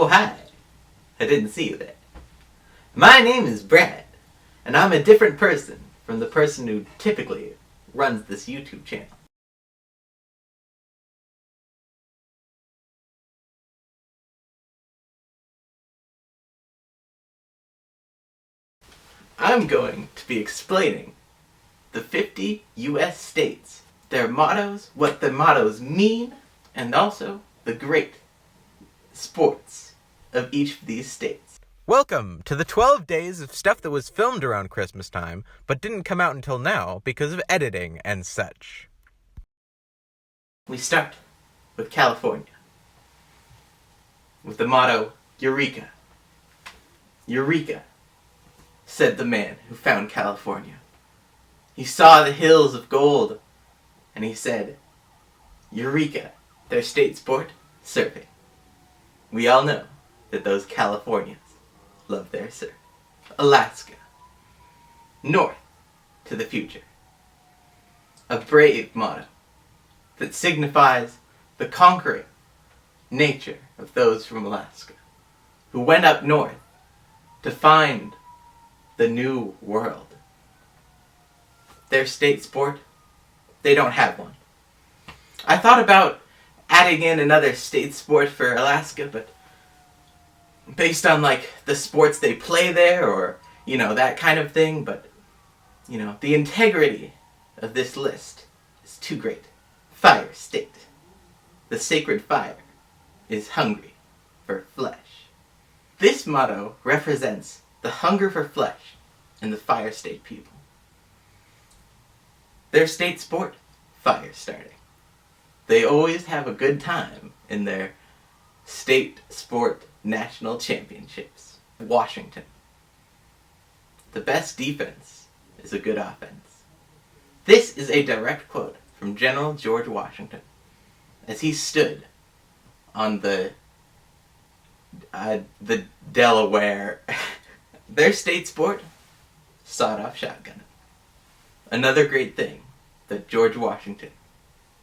Oh, hi. I didn't see you there. My name is Brad, and I'm a different person from the person who typically runs this YouTube channel. I'm going to be explaining the 50 U.S. states, their mottos, what the mottos mean, and also the great sports of each of these states. Welcome to the 12 days of stuff that was filmed around Christmas time, but didn't come out until now because of editing and such. We start with California, with the motto, Eureka. Eureka, said the man who found California. He saw the hills of gold, and he said, Eureka, their state sport, surfing. We all know that those Californians love their surf. Alaska, north to the future. A brave motto that signifies the conquering nature of those from Alaska, who went up north to find the new world. Their state sport, they don't have one. I thought about adding in another state sport for Alaska, but based on like the sports they play there or, that kind of thing, but, the integrity of this list is too great. Fire state. The sacred fire is hungry for flesh. This motto represents the hunger for flesh in the fire state people. Their state sport, fire starting. They always have a good time in their state sport national championships. Washington. The best defense is a good offense. This is a direct quote from General George Washington as he stood on the Delaware. Their state sport, sawed-off shotgun. Another great thing that George Washington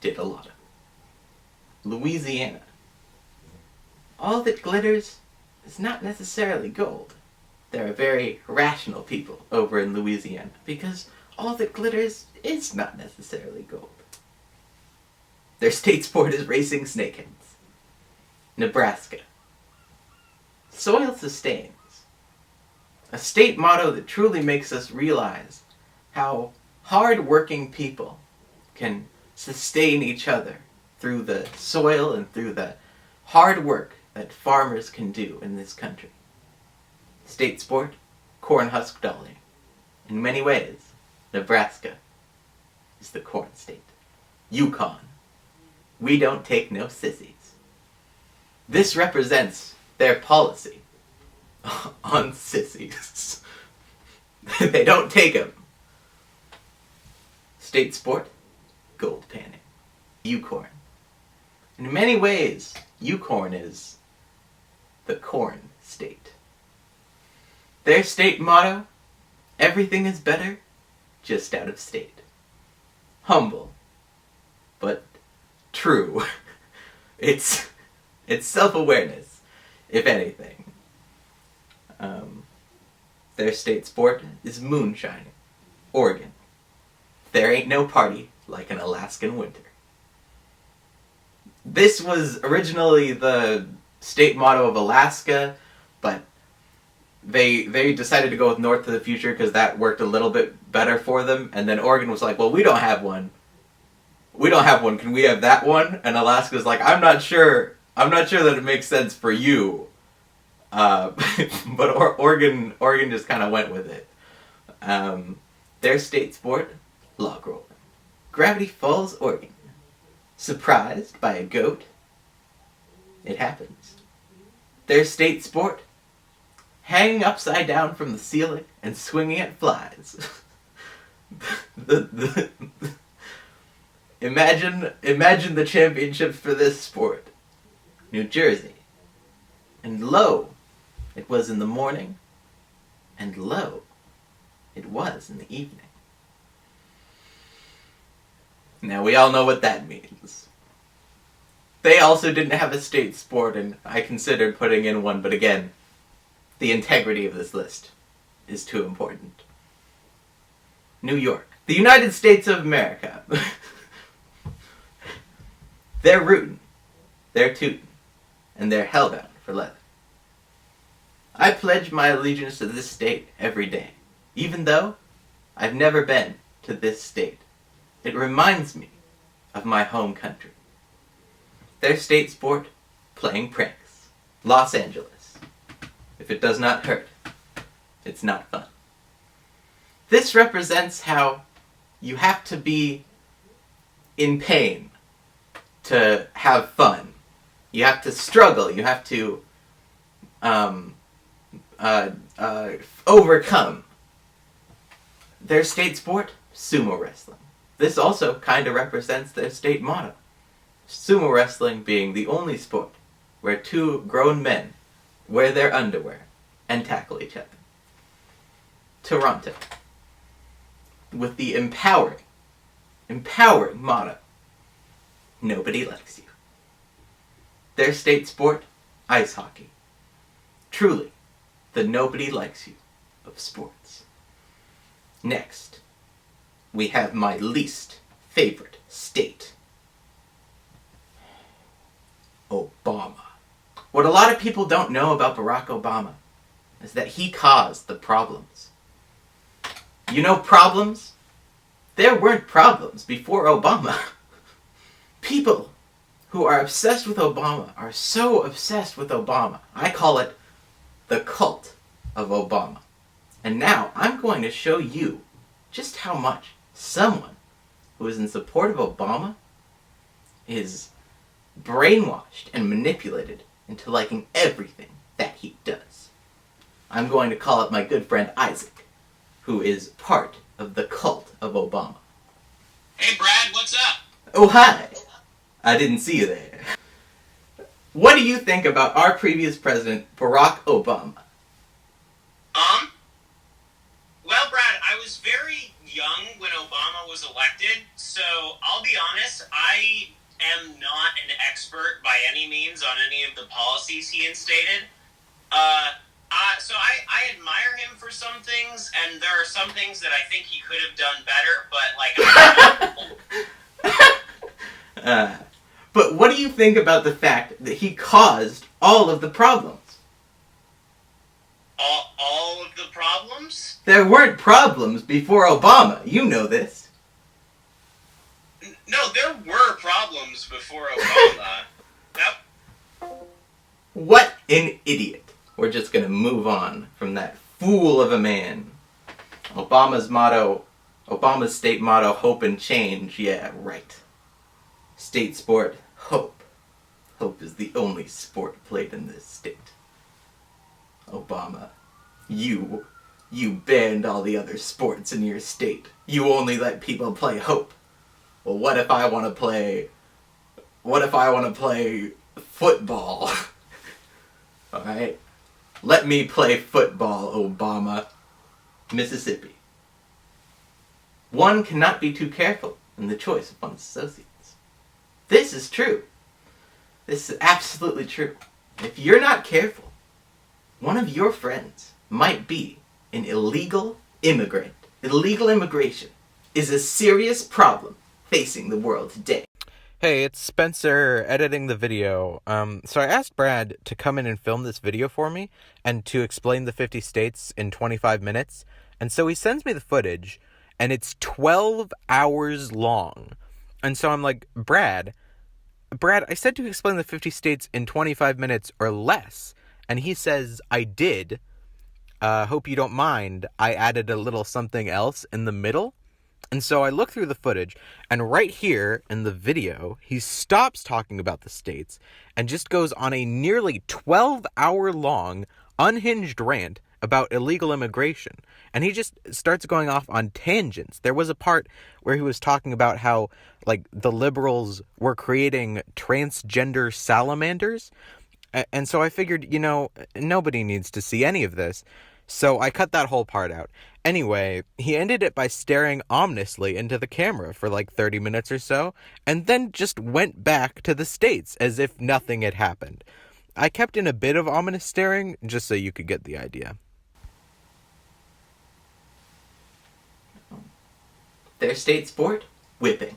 did a lot of. Louisiana. All that glitters is not necessarily gold. There are very rational people over in Louisiana because all that glitters is not necessarily gold. Their state sport is racing snakeheads. Nebraska. Soil sustains. A state motto that truly makes us realize how hard-working people can sustain each other through the soil and through the hard work that farmers can do in this country. State sport, corn husk dolling. In many ways, Nebraska is the corn state. Yukon. We don't take no sissies. This represents their policy on sissies. They don't take them. State sport, gold panning. Yukon. In many ways, Yukon is the corn state. Their state motto, everything is better just out of state. Humble, but true. It's self-awareness, if anything. Their state sport is moonshine. Oregon. There ain't no party like an Alaskan winter. This was originally the state motto of Alaska, but they decided to go with North to the Future because that worked a little bit better for them. And then Oregon was like, well, we don't have one. We don't have one. Can we have that one? And Alaska's like, I'm not sure that it makes sense for you. But Oregon just kind of went with it. Their state sport, log rolling. Gravity Falls, Oregon. Surprised by a goat? It happens. Their state sport, hanging upside down from the ceiling and swinging at flies. Imagine the championships for this sport. New Jersey. And lo, it was in the morning, and lo, it was in the evening. Now we all know what that means. They also didn't have a state sport, and I considered putting in one, but again, the integrity of this list is too important. New York. The United States of America. They're rootin', they're tootin', and they're hellbound for leather. I pledge my allegiance to this state every day, even though I've never been to this state. It reminds me of my home country. Their state sport, playing pranks. Los Angeles. If it does not hurt, it's not fun. This represents how you have to be in pain to have fun. You have to struggle. You have to overcome. Their state sport, sumo wrestling. This also kind of represents their state motto. Sumo wrestling being the only sport where two grown men wear their underwear and tackle each other. Toronto. With the empowering motto, nobody likes you. Their state sport, ice hockey. Truly, the nobody likes you of sports. Next, we have my least favorite state. Obama. What a lot of people don't know about Barack Obama is that he caused the problems. You know problems? There weren't problems before Obama. People who are obsessed with Obama are so obsessed with Obama. I call it the cult of Obama. And now I'm going to show you just how much someone who is in support of Obama is brainwashed and manipulated into liking everything that he does. I'm going to call up my good friend Isaac, who is part of the cult of Obama. Hey Brad, what's up? Oh, hi! I didn't see you there. What do you think about our previous president, Barack Obama? Well, Brad, I was very young when Obama was elected, so I'll be honest, I am not an expert by any means on any of the policies he instated. So I admire him for some things, and there are some things that I think he could have done better, but, But what do you think about the fact that he caused all of the problems? all of the problems? There weren't problems before Obama. You know this. No, there were problems before Obama. What an idiot. We're just gonna move on from that fool of a man. Obama's state motto, hope and change. Yeah, right. State sport, hope. Hope is the only sport played in this state. Obama, you banned all the other sports in your state. You only let people play hope. Well, what if I want to play football? Alright? Let me play football, Obama. Mississippi. One cannot be too careful in the choice of one's associates. This is true. This is absolutely true. If you're not careful, one of your friends might be an illegal immigrant. Illegal immigration is a serious problem facing the world today. Hey, it's Spencer editing the video. So I asked Brad to come in and film this video for me and to explain the 50 states in 25 minutes. And so he sends me the footage, and it's 12 hours long. And so I'm like, Brad, I said to explain the 50 states in 25 minutes or less. And he says, I did. Hope you don't mind. I added a little something else in the middle. And so I look through the footage, and right here in the video, he stops talking about the states and just goes on a nearly 12-hour-long, unhinged rant about illegal immigration. And he just starts going off on tangents. There was a part where he was talking about how, like, the liberals were creating transgender salamanders. And so I figured, nobody needs to see any of this. So I cut that whole part out. Anyway, he ended it by staring ominously into the camera for like 30 minutes or so, and then just went back to the States as if nothing had happened. I kept in a bit of ominous staring, just so you could get the idea. Their state sport? Whipping.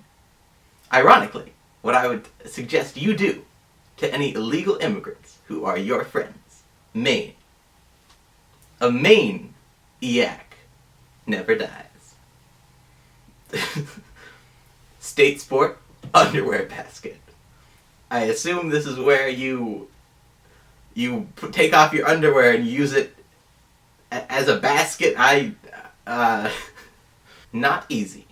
Ironically, what I would suggest you do to any illegal immigrants who are your friends. Maine. A maniac never dies. State sport? Underwear basket. I assume this is where you take off your underwear and use it as a basket. Not easy.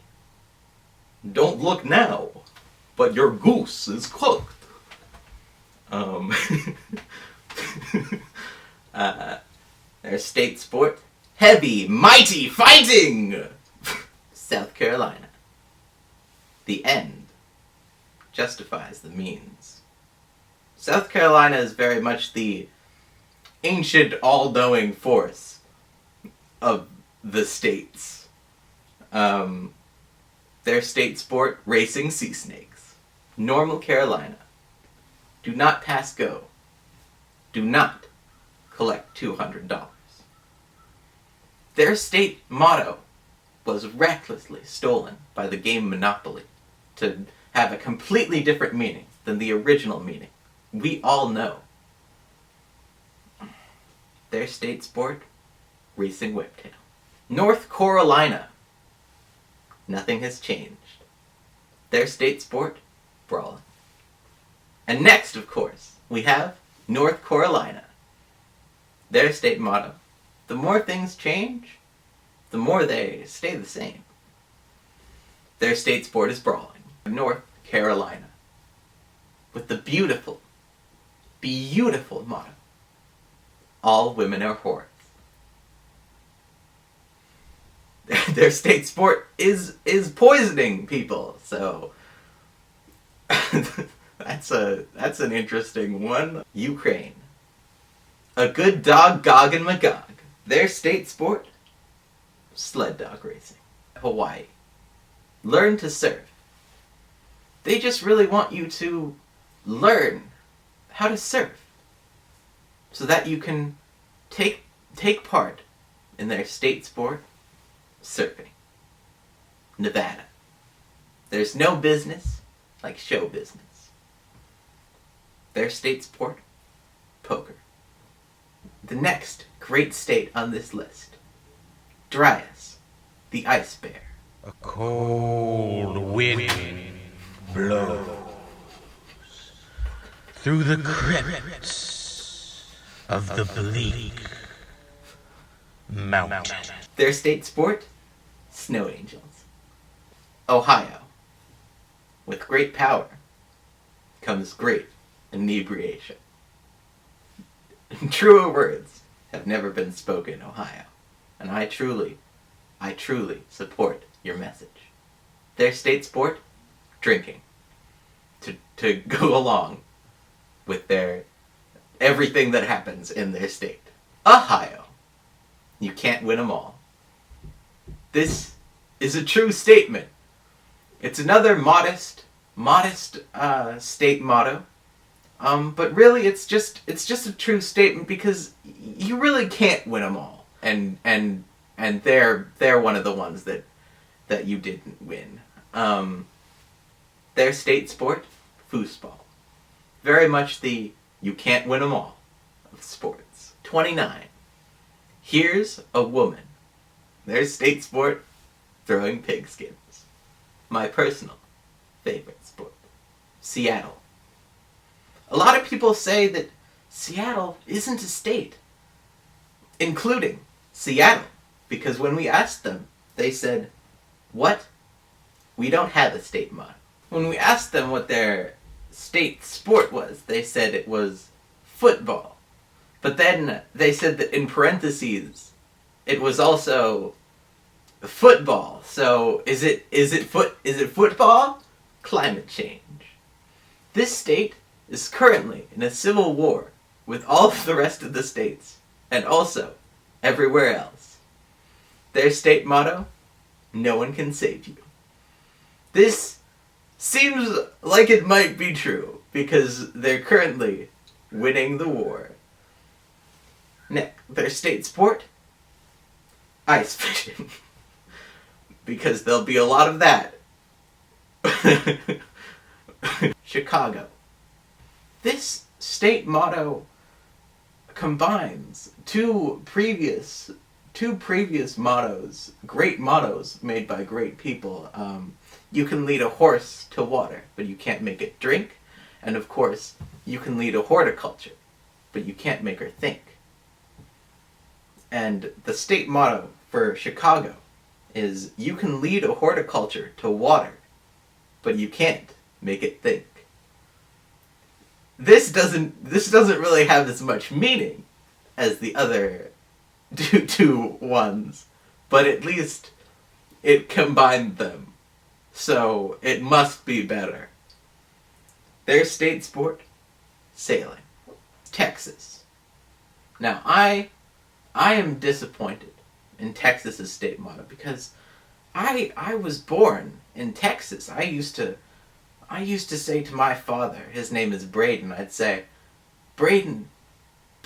Don't look now, but your goose is cooked. Their state sport? Heavy, mighty fighting! South Carolina. The end justifies the means. South Carolina is very much the ancient, all-knowing force of the states. Their state sport, racing sea snakes. Normal Carolina. Do not pass go. Do not collect $200. Their state motto was recklessly stolen by the game Monopoly to have a completely different meaning than the original meaning. We all know. Their state sport, racing whiptail. North Carolina. Nothing has changed. Their state sport, brawling. And next, of course, we have North Carolina. Their state motto, the more things change, the more they stay the same. Their state sport is brawling. North Carolina. With the beautiful, beautiful motto, all women are whores. Their state sport is poisoning people, so that's an interesting one. Ukraine. A good dog, Gog and Magog. Their state sport? Sled dog racing. Hawaii. Learn to surf. They just really want you to learn how to surf so that you can take part in their state sport, surfing. Nevada. There's no business like show business. Their state sport, poker. The next great state on this list, Dryas, the ice bear. A cold wind blows through the crypts of the bleak mountain. Their state sport, snow angels. Ohio. With great power comes great inebriation. Truer words have never been spoken, Ohio, and I truly support your message. Their state sport, drinking, to go along with their everything that happens in their state. Ohio, you can't win them all. This is a true statement. It's another modest state motto. But really, it's just a true statement because you really can't win them all, and they're one of the ones that you didn't win. Their state sport, foosball, very much the you can't win them all of sports. 29. Here's a woman. Their state sport, throwing pigskins. My personal favorite sport. Seattle. A lot of people say that Seattle isn't a state, including Seattle, because when we asked them, they said, "What? We don't have a state motto." When we asked them what their state sport was, they said it was football. But then they said that in parentheses, it was also football. So is it football? Climate change. This state is currently in a civil war with all of the rest of the states, and also everywhere else. Their state motto, no one can save you. This seems like it might be true, because they're currently winning the war. Their state sport, ice fishing. Because there'll be a lot of that. Chicago. This state motto combines two previous mottos, great mottos made by great people. You can lead a horse to water, but you can't make it drink. And of course, you can lead a horticulture, but you can't make her think. And the state motto for Chicago is, you can lead a horticulture to water, but you can't make it think. This doesn't really have as much meaning as the other two ones, but at least it combined them, so it must be better. Their state sport, sailing. Texas. Now I am disappointed in Texas's state motto, because I was born in Texas. I used to say to my father, his name is Braiden, I'd say, Braiden,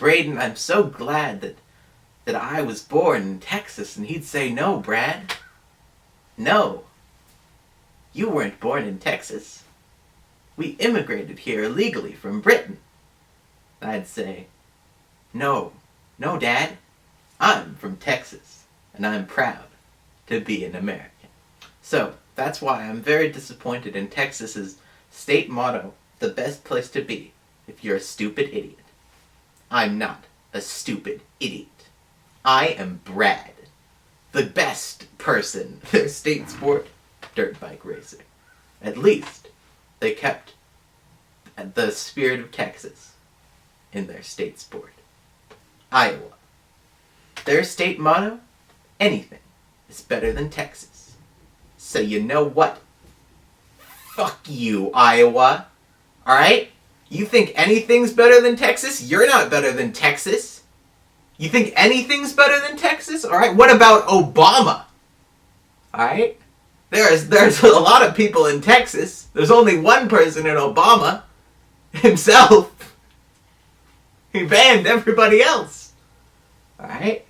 I'm so glad that I was born in Texas. And he'd say, no, Brad, no, you weren't born in Texas. We immigrated here illegally from Britain. I'd say, no, Dad, I'm from Texas. And I'm proud to be an American. So, that's why I'm very disappointed in Texas's state motto, the best place to be if you're a stupid idiot. I'm not a stupid idiot. I am Brad, the best person. Their state sport, dirt bike racing. At least they kept the spirit of Texas in their state sport. Iowa. Their state motto, anything is better than Texas. So you know what? Fuck you, Iowa. Alright? You think anything's better than Texas? You're not better than Texas. You think anything's better than Texas? Alright, what about Obama? Alright? There's a lot of people in Texas. There's only one person in Obama. Himself. He banned everybody else. Alright?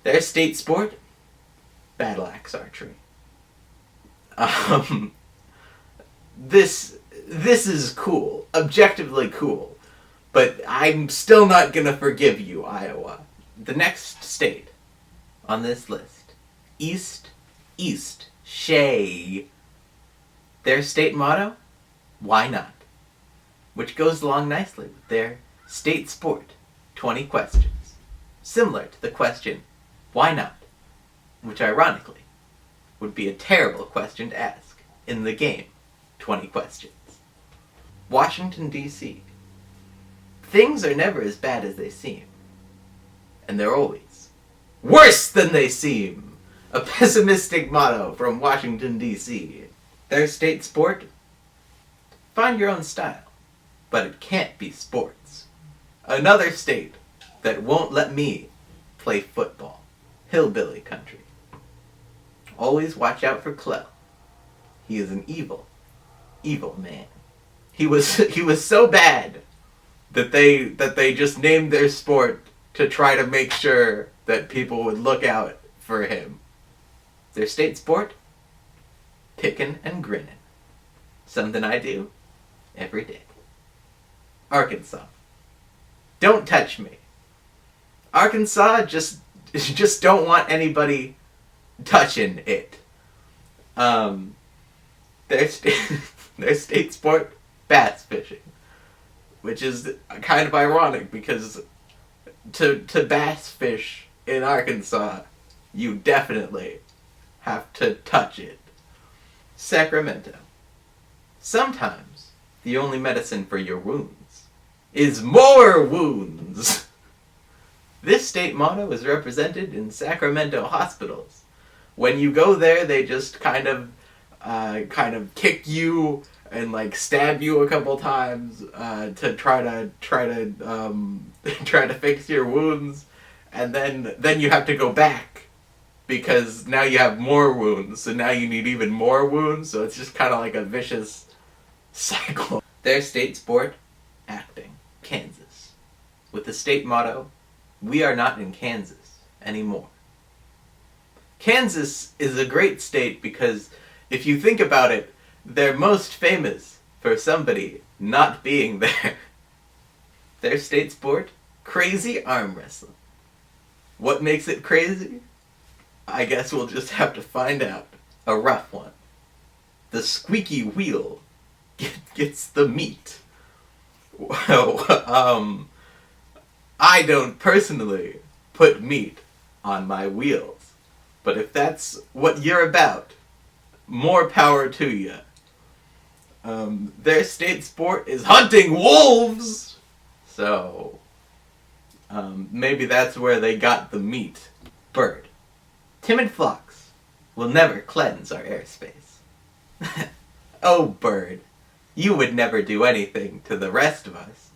Their state sport, battle axe archery. This is cool, objectively cool, but I'm still not gonna forgive you, Iowa. The next state on this list, East Shay. Their state motto, why not? Which goes along nicely with their state sport, 20 questions. Similar to the question, why not? Which ironically would be a terrible question to ask in the game, 20 questions. Washington, D.C. Things are never as bad as they seem. And they're always worse than they seem. A pessimistic motto from Washington, D.C. Their state sport? Find your own style. But it can't be sports. Another state that won't let me play football. Hillbilly country. Always watch out for Clell. He is an evil, evil man. He was so bad that they just named their sport to try to make sure that people would look out for him. Their state sport? Pickin' and grinnin'. Something I do every day. Arkansas. Don't touch me. Arkansas just don't want anybody touching it. Their state sport, bass fishing, which is kind of ironic because to bass fish in Arkansas, you definitely have to touch it. Sacramento. Sometimes the only medicine for your wounds is more wounds. This state motto is represented in Sacramento hospitals. When you go there, they just kind of kick you and like stab you a couple times to try to fix your wounds, and then you have to go back because now you have more wounds, so now you need even more wounds, so it's just kind of like a vicious cycle. Their state sport, acting, Kansas, with the state motto, "We are not in Kansas anymore." Kansas is a great state because if you think about it, they're most famous for somebody not being there. Their state sport, crazy arm wrestling. What makes it crazy? I guess we'll just have to find out. A rough one. The squeaky wheel gets the meat. Well, I don't personally put meat on my wheels. But if that's what you're about, more power to you. Their state sport is hunting wolves! So, maybe that's where they got the meat. Bird. Timid flocks will never cleanse our airspace. Oh, bird, you would never do anything to the rest of us.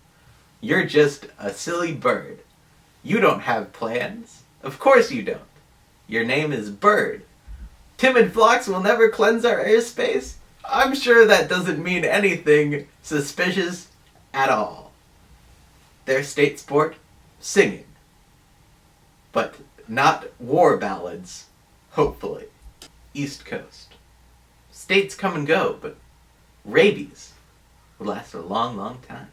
You're just a silly bird. You don't have plans. Of course you don't. Your name is Bird. Timid flocks will never cleanse our airspace? I'm sure that doesn't mean anything suspicious at all. Their state sport? Singing. But not war ballads, hopefully. East Coast. States come and go, but rabies will last a long, long time.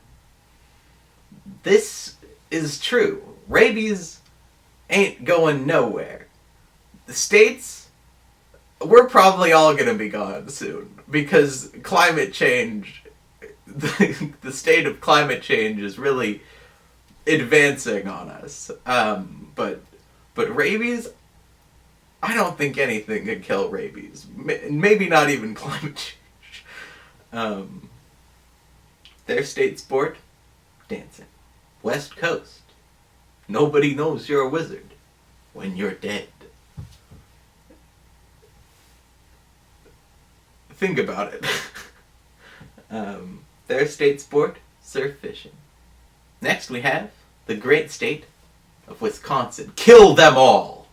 This is true. Rabies ain't going nowhere. The states, we're probably all gonna be gone soon because climate change, the state of climate change is really advancing on us. But rabies, I don't think anything can kill rabies. Maybe not even climate change. Their state sport, dancing. West Coast. Nobody knows you're a wizard when you're dead. Think about it. Their state sport, surf fishing. Next we have the great state of Wisconsin. Kill them all!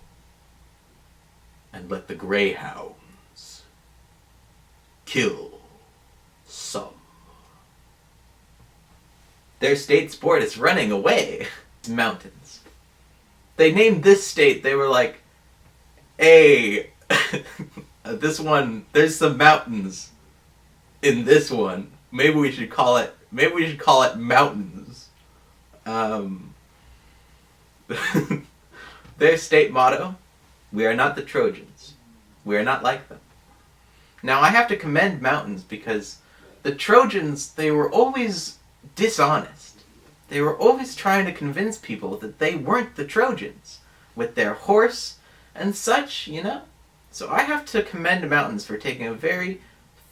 And let the greyhounds kill some. Their state sport is running away. Mountains. They named this state, they were like, hey, this one, there's some mountains in this one. Maybe we should call it mountains. Their state motto, we are not the Trojans. We are not like them. Now I have to commend mountains because the Trojans, they were always dishonest. They were always trying to convince people that they weren't the Trojans with their horse and such, you know? So I have to commend mountains for taking a very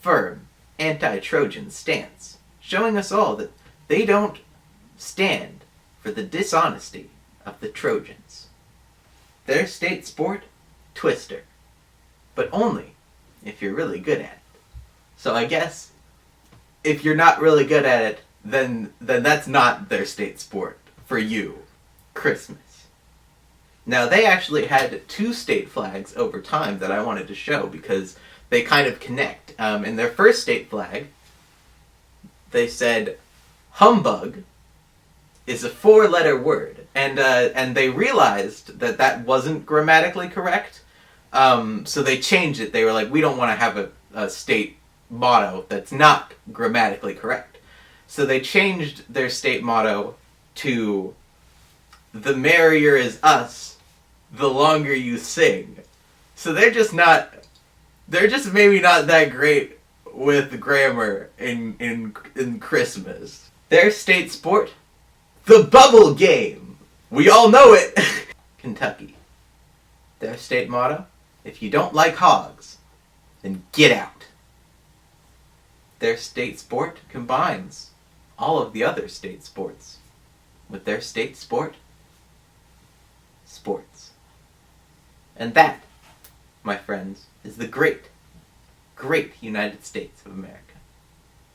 firm anti-Trojan stance, showing us all that they don't stand for the dishonesty of the Trojans. Their state sport, Twister. But only if you're really good at it. So I guess if you're not really good at it, then that's not their state sport for you. Christmas. Now they actually had two state flags over time that I wanted to show because they kind of connect. In their first state flag, they said humbug is a 4-letter word, and they realized that that wasn't grammatically correct, so they changed it. They were like, we don't want to have a state motto that's not grammatically correct. So they changed their state motto to the merrier is us, the longer you sing. So they're just maybe not that great with grammar in Christmas. Their state sport, the bubble game. We all know it. Kentucky. Their state motto, if you don't like hogs, then get out. Their state sport combines all of the other state sports with their state sport, sports. And that, my friends, is the great, great United States of America.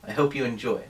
I hope you enjoyed.